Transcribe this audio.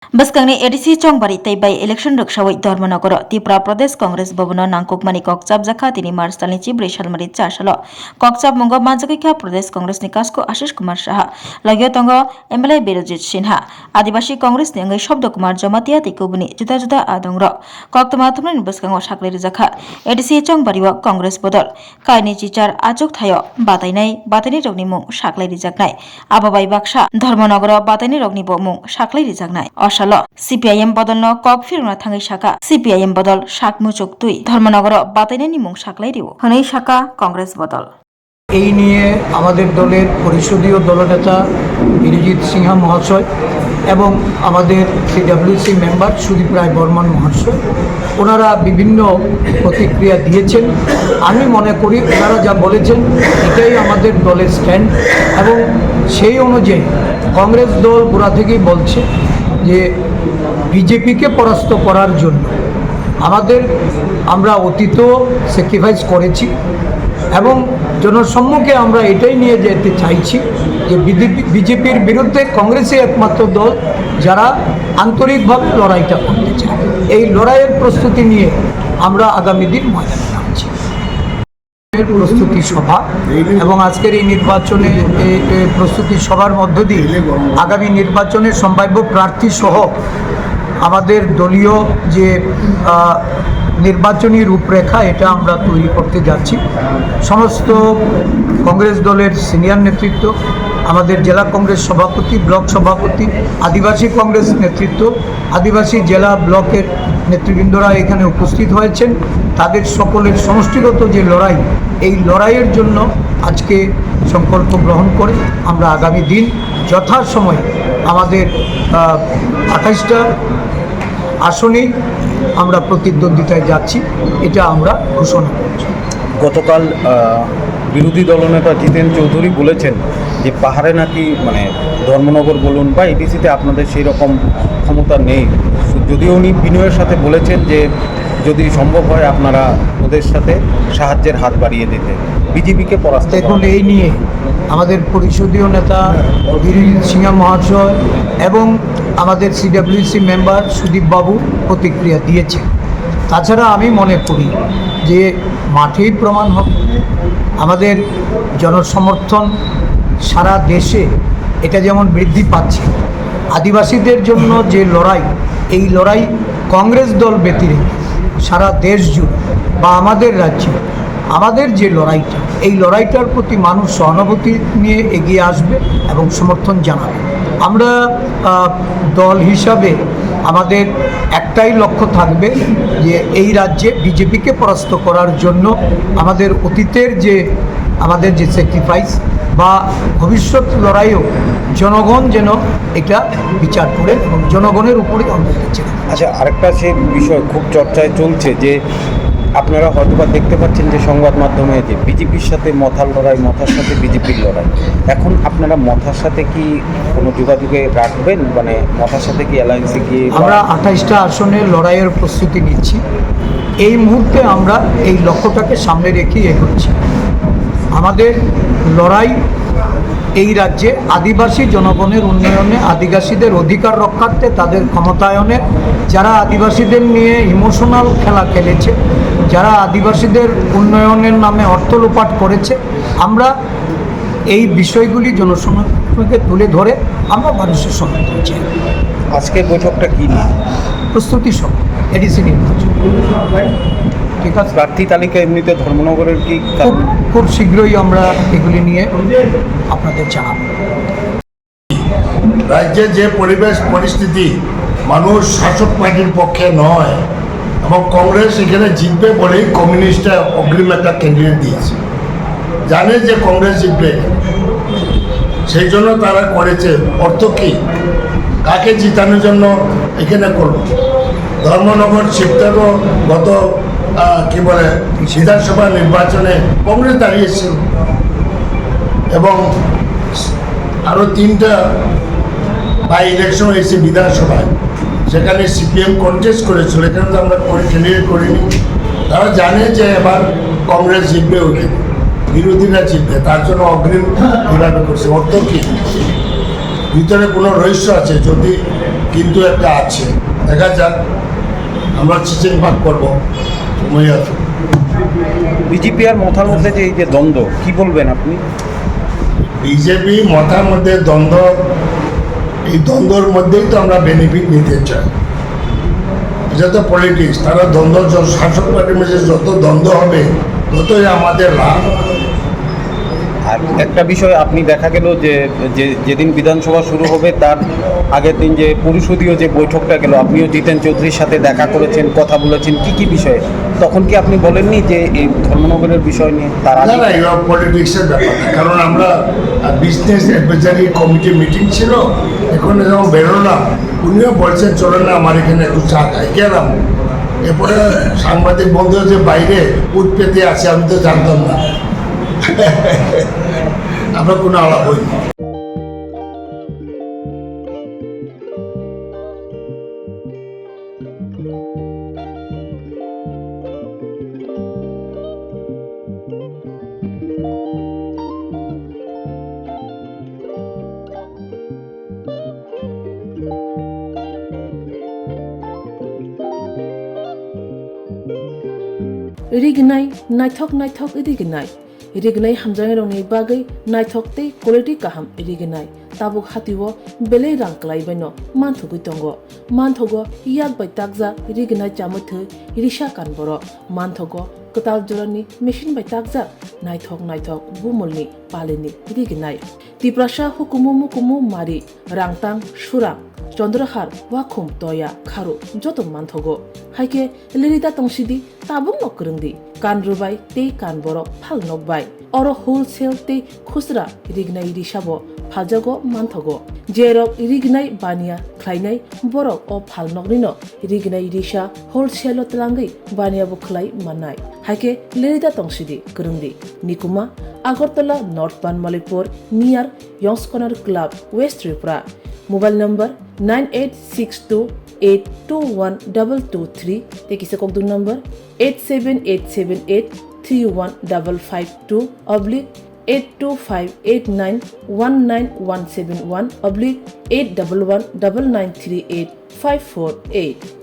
Baskangni ADC Chongbari Taibai election rukshawai Dharmanagara Tripura Pradesh Congress Bhavana Nangkukmani Kokchap Jakha Tini Marstalni Chibri Shalmari Chashalo Kokchap Mungo Manjakika Pradesh Congress Nikasko Ashish Kumar Shaha Lagyo Tongo MLA Birojit Sinha Adibashi Congress Ni Ngai Shobdo Kumar Jamatia Tikubuni Juda Juda Adongro Koktama Thumni Baskango Shakleri Jakha ADC Chongbari wa Congress Bodol Kaini Chichar Achuk Thayo Batainai Batani Rogni Mung Shakleri Jaknai Ababai Baksha Dharmanagara Batani Rogni Bo Mung Shakleri Jaknai CPIM बदल कक फिरना थांगै शाखा CPIM बदल शाकमुचुक तुई धर्मनगर बातायनायनि मुं शाखलायरिव हनै शाखा कांग्रेस बदल এই নিয়ে আমাদের দলের পরিষদীয় দলনেতা বিরজিৎ সিংহা মহাশয় এবং আমাদের সিডব্লিউসি মেম্বার সুদীপ রায় বর্মন মহাশয় ওনারা বিভিন্ন প্রতিক্রিয়া দিয়েছেন। আমি মনে করি ওনারা যা বলেছেন এটাই আমাদের দলের স্ট্যান্ড এবং সেই অনুযায়ী কংগ্রেস দল গোড়া থেকেই বলছে যে বিজেপিকে পরাস্ত করার জন্য আমরা অতীতও স্যাক্রিফাইস করেছি এবং জনসম্মুখে আমরা এটাই নিয়ে যেতে চাইছি যে বিজেপির বিরুদ্ধে কংগ্রেসই একমাত্র দল যারা আন্তরিকভাবে লড়াইটা করতে চায়। এই লড়াইয়ের প্রস্তুতি নিয়ে আমরা আগামী দিন ময়দানে নামছি। প্রস্তুতি সভা এবং আজকের এই নির্বাচনে প্রস্তুতি সভার মধ্য দিয়ে আগামী নির্বাচনের সম্ভাব্য প্রার্থী সহ আমাদের দলীয় যে নির্বাচনী রূপরেখা এটা আমরা তৈরি করতে যাচ্ছি। সমস্ত কংগ্রেস দলের সিনিয়র নেতৃত্ব, আমাদের জেলা কংগ্রেস সভাপতি, ব্লক সভাপতি, আদিবাসী কংগ্রেস নেতৃত্ব, আদিবাসী জেলা ব্লকের নেতৃবৃন্দরা এখানে উপস্থিত হয়েছেন। তাদের সকলের সমষ্টিগত যে লড়াই, এই লড়াইয়ের জন্য আজকে সংকল্প গ্রহণ করে আমরা আগামী দিন যথাসময়ে আমাদের 28টা আসনেই আমরা প্রতিদ্বন্দ্বিতায় যাচ্ছি, এটা আমরা ঘোষণা করছি। গতকাল বিরোধী দলনেতা জিতেন চৌধুরী বলেছেন যে পাহাড়ে নাকি ধর্মনগর বলুন বা এডিসিতে আপনাদের সেই রকম ক্ষমতা নেই, যদিও উনি বিনয়ের সাথে বলেছেন যে যদি সম্ভব হয় আপনারা ওদের সাথে সাহায্যের হাত বাড়িয়ে দিতে বিজেপিকে পরাস্ত। দেখুন, এই নিয়ে আমাদের পরিষদীয় নেতা বিরজিৎ সিংহা মহাশয় এবং আমাদের সিডব্লিউসি মেম্বার সুদীপ বাবু প্রতিক্রিয়া দিয়েছে। তাছাড়া আমি মনে করি যে মাঠেই প্রমাণ হবে আমাদের জনসমর্থন সারা দেশে এটা যেমন বৃদ্ধি পাচ্ছে। আদিবাসীদের জন্য যে লড়াই, এই লড়াই কংগ্রেস দল ব্যতিরেকে সারা দেশ জুড়ে বা আমাদের রাজ্যে আমাদের যে লড়াইটা, এই লড়াইটার প্রতি মানুষ সহানুভূতি নিয়ে এগিয়ে আসবে এবং সমর্থন জানাবে। আমরা দল হিসাবে আমাদের একটাই লক্ষ্য থাকবে যে এই রাজ্যে বিজেপিকে পরাস্ত করার জন্য আমাদের অতীতের আমাদের যে স্যাক্রিফাইস বা ভবিষ্যৎ লড়াইও জনগণ যেন এটা বিচার করে এবং জনগণের উপরে আমরা চাই। আচ্ছা, আরেকটা সে বিষয় খুব চর্চায় চলছে যে আপনারা হয়তোবা দেখতে পাচ্ছেন যে সংবাদ মাধ্যমে যে বিজেপির সাথে মথার লড়াই, মথার সাথে বিজেপির লড়াই। এখন আপনারা মথার সাথে কি কোনো যোগাযোগে রাখবেন? মথার সাথে কি অ্যালায়েন্সে গিয়ে আমরা 28টা আসনের লড়াইয়ের প্রস্তুতি নিচ্ছি। এই মুহূর্তে আমরা এই লক্ষ্যটাকে সামনে রেখেই এগোচ্ছি। আমাদের লড়াই এই রাজ্যে আদিবাসী জনগণের উন্নয়নে, আদিবাসীদের অধিকার রক্ষার্থে, তাদের ক্ষমতায়নে, যারা আদিবাসীদের নিয়ে ইমোশনাল খেলা খেলেছে, যারা আদিবাসীদের উন্নয়নের নামে অর্থ লোপাট করেছে, আমরা এই বিষয়গুলি জনসমক্ষে তুলে ধরে আমরা মানুষের সমর্থন চাই। আজকের বৈঠকটা কী নিয়ে? প্রস্তুতি সহ এডিসি নির্বাচন। ঠিক আছে, প্রার্থী তালিকা এমনিতে ধর্মনগরের কি খুব শীঘ্রই আমরা এগুলি নিয়ে আপনাদের জানাবো। রাজ্যে যে পরিস্থিতি, মানুষ শাসক পার্টির পক্ষে নয় এবং কংগ্রেস এখানে জিতবে বলেই কমিউনিস্টরা অগ্রিম একটা ক্যান্ডিডেট দিয়েছে, জানে যে কংগ্রেস জিতবে, সেই জন্য তারা করেছে। অর্থ কী? কাকে জিতানোর জন্য এখানে করল? ধর্মনগর শিবটারও গত বিধানসভা নির্বাচনে কংগ্রেস দাঁড়িয়েছিল এবং আরও 3টা বাই ইলেকশন হয়েছে বিধানসভায়, সেখানে সিপিএম কন্টেস্ট করেছিল, এখানে তো আমরা ক্যান্ডিডেট করিনি। তারা জানে যে এবার কংগ্রেস জিতবে, ওখানে বিরোধীরা জিতবে, তার জন্য অগ্রিম এভাবে করছে। অর্থ কী? ভিতরে কোনো রহস্য আছে? যদি কিন্তু একটা আছে, দেখা যাক, আমরা চিচিং ভাগ করবো, সময় আছে। বিজেপি আর মথার মধ্যে যে এই যে দ্বন্দ্ব, কি বলবেন আপনি? বিজেপি মাথার মধ্যে দ্বন্দ্ব, এই দ্বন্দ্বর মধ্যেই তো আমরা বেনিফিট নিতে চাই। এটা তো পলিটিক্স, তারা দ্বন্দ্ব, শাসক পার্টির মধ্যে যত দ্বন্দ্ব হবে ততই আমাদের লাভ। আর একটা বিষয় আপনি দেখা গেল যে যেদিন বিধানসভা শুরু হবে তার আগের দিন যে পরিষদীয় যে বৈঠকটা গেল, আপনিও জিতেন চৌধুরীর সাথে দেখা করেছেন, কথা বলেছেন, কি বিষয়ে? তখন কি আপনি বলেননি যে এই ধর্মনগরের বিষয় নিয়ে তার না আগে? না, এবার পলিটিক্সের ব্যাপার না, কারণ আমরা বিজনেস অ্যাডভাইজারি কমিটি মিটিং ছিল, এখন যখন বেরোলাম উনিও বলছেন চলো না আমার এখানে একটু চা খাই, গেলাম। এরপরে সাংবাদিক বন্ধু যে বাইরে উঠ পেতে আছে, আমি তো জানতাম না। আমরা কোনো আলাপ হইনি। रिगनाय नायथक रिगनाय रिगनाय हामजानाय रंनि बागै नायथकते क्वालिटी काहाम रिगनाय ताबुक हातिव बेले रांक्लाय बायनो मानथुगै दंगो मानथगो याक बाय ताकजा रिगनाय चामथो रिसा कानबरो मानथगो कताल जरानि मेशिन बाय ताकजा नायथक बुमलनि पालिनि रिगनाय तिप्रासा हुकुमु मुकुमु मारि रांतां सुरां चंद्रहार वाखुम तया खारु जतो मानथगो हाइके लिरिदा तंसिदि ताबुक नकरंदि कान रुबाय ते कान बरक फाल नकबाय अरो होलसेल ते खुसरा रिगनाय रिसाबो फालजागो मानथगो जेरक रिगनाय बानिया ख्लायनाय बरक अ फाल नकनिनो रिगनाय रिसा होलसेल तलांगै बानियाबो खलाय माननाय हाइके लिरिदा तंसिदि करंदि निकुमा Agartala north Banamalipur near Young's Corner Club west Tripura mobile number 9862821223 तेकिसे कोकदुन नंबर 87878315552 82589191718119938548548